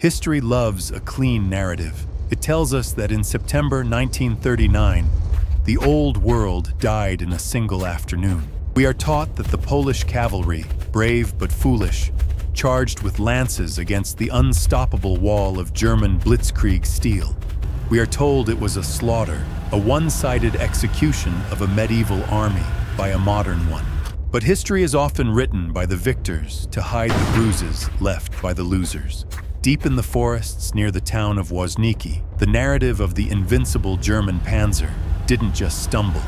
History loves a clean narrative. It tells us that in September 1939, the old world died in a single afternoon. We are taught that the Polish cavalry, brave but foolish, charged with lances against the unstoppable wall of German blitzkrieg steel. We are told it was a slaughter, a one-sided execution of a medieval army by a modern one. But history is often written by the victors to hide the bruises left by the losers. Deep in the forests near the town of Wozniki, the narrative of the invincible German panzer didn't just stumble,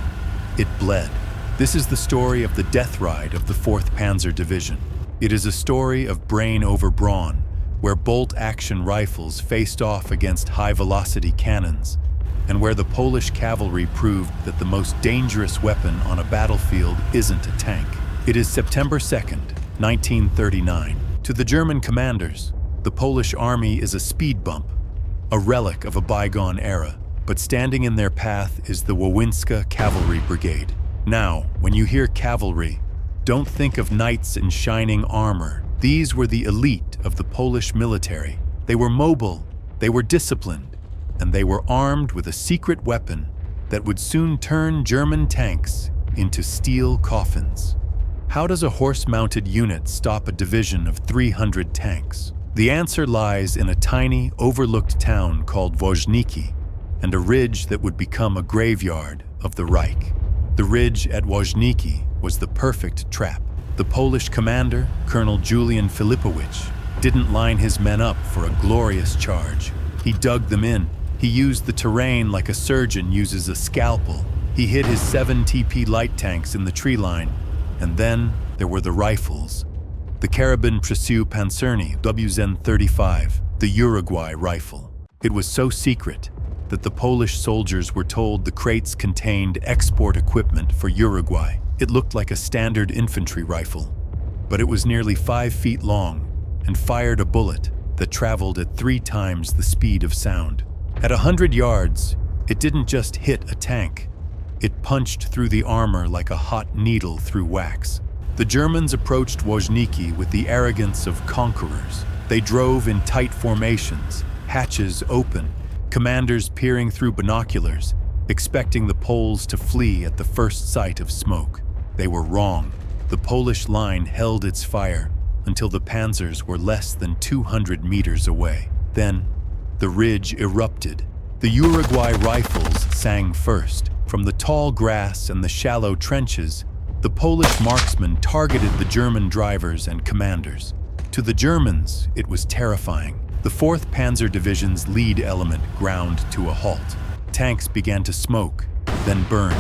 it bled. This is the story of the death ride of the 4th Panzer Division. It is a story of brain over brawn, where bolt-action rifles faced off against high-velocity cannons, and where the Polish cavalry proved that the most dangerous weapon on a battlefield isn't a tank. It is September 2nd, 1939. To the German commanders, the Polish army is a speed bump, a relic of a bygone era, but standing in their path is the WWII Cavalry Brigade. Now, when you hear cavalry, don't think of knights in shining armor. These were the elite of the Polish military. They were mobile, they were disciplined, and they were armed with a secret weapon that would soon turn German tanks into steel coffins. How does a horse-mounted unit stop a division of 300 tanks? The answer lies in a tiny, overlooked town called Woźniki and a ridge that would become a graveyard of the Reich. The ridge at Woźniki was the perfect trap. The Polish commander, Colonel Julian Filipowicz, didn't line his men up for a glorious charge. He dug them in. He used the terrain like a surgeon uses a scalpel. He hid his 7 TP light tanks in the tree line. And then there were the rifles. The Carabin Presiu Pancerny WZN-35, the Uruguay rifle. It was so secret that the Polish soldiers were told the crates contained export equipment for Uruguay. It looked like a standard infantry rifle, but it was nearly 5 feet long and fired a bullet that traveled at 3 times the speed of sound. At 100 yards, it didn't just hit a tank. It punched through the armor like a hot needle through wax. The Germans approached Woźniki with the arrogance of conquerors. They drove in tight formations, hatches open, commanders peering through binoculars, expecting the Poles to flee at the first sight of smoke. They were wrong. The Polish line held its fire until the panzers were less than 200 meters away. Then, the ridge erupted. The Uruguay rifles sang first. From the tall grass and the shallow trenches, the Polish marksmen targeted the German drivers and commanders. To the Germans, it was terrifying. The 4th Panzer Division's lead element ground to a halt. Tanks began to smoke, then burn.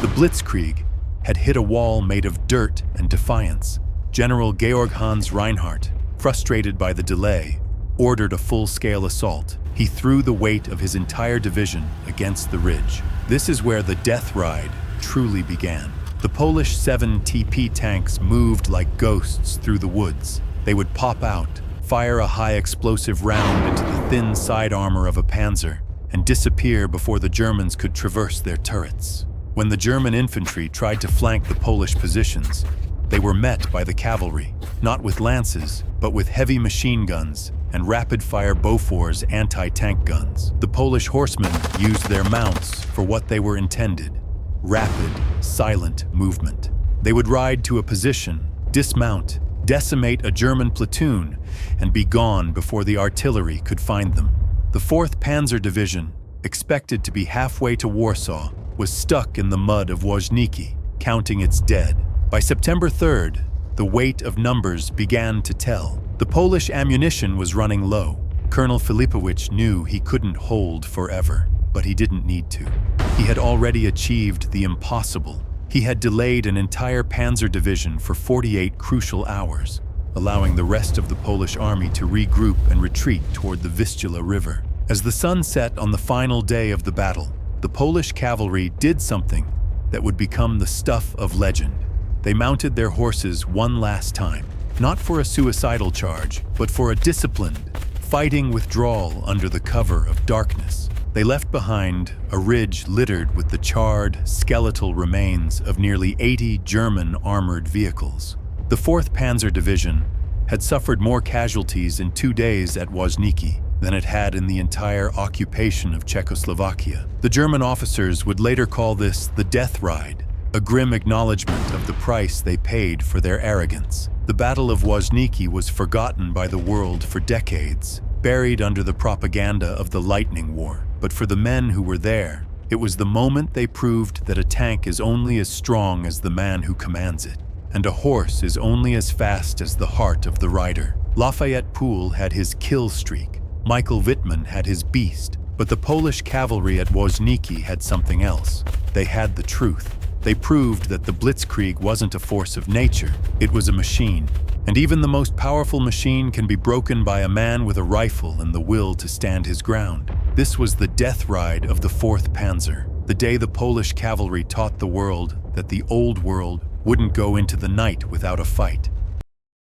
The Blitzkrieg had hit a wall made of dirt and defiance. General Georg Hans Reinhardt, frustrated by the delay, ordered a full-scale assault. He threw the weight of his entire division against the ridge. This is where the death ride truly began. The Polish 7 TP tanks moved like ghosts through the woods. They would pop out, fire a high-explosive round into the thin side armor of a panzer, and disappear before the Germans could traverse their turrets. When the German infantry tried to flank the Polish positions, they were met by the cavalry, not with lances, but with heavy machine guns and rapid-fire Bofors anti-tank guns. The Polish horsemen used their mounts for what they were intended: rapid, silent movement. They would ride to a position, dismount, decimate a German platoon, and be gone before the artillery could find them. The 4th Panzer Division, expected to be halfway to Warsaw, was stuck in the mud of Woźniki, counting its dead. By September 3rd, the weight of numbers began to tell. The Polish ammunition was running low. Colonel Filipowicz knew he couldn't hold forever, but he didn't need to. He had already achieved the impossible. He had delayed an entire Panzer Division for 48 crucial hours, allowing the rest of the Polish army to regroup and retreat toward the Vistula River. As the sun set on the final day of the battle, the Polish cavalry did something that would become the stuff of legend. They mounted their horses one last time, not for a suicidal charge, but for a disciplined, fighting withdrawal under the cover of darkness. They left behind a ridge littered with the charred, skeletal remains of nearly 80 German armored vehicles. The 4th Panzer Division had suffered more casualties in 2 days at Woźniki than it had in the entire occupation of Czechoslovakia. The German officers would later call this the death ride, a grim acknowledgement of the price they paid for their arrogance. The Battle of Woźniki was forgotten by the world for decades, buried under the propaganda of the Lightning War. But for the men who were there, it was the moment they proved that a tank is only as strong as the man who commands it, and a horse is only as fast as the heart of the rider. Lafayette Poole had his kill streak, Michael Wittmann had his beast, but the Polish cavalry at Woźniki had something else. They had the truth. They proved that the Blitzkrieg wasn't a force of nature, it was a machine. And even the most powerful machine can be broken by a man with a rifle and the will to stand his ground. This was the death ride of the 4th Panzer, the day the Polish cavalry taught the world that the old world wouldn't go into the night without a fight.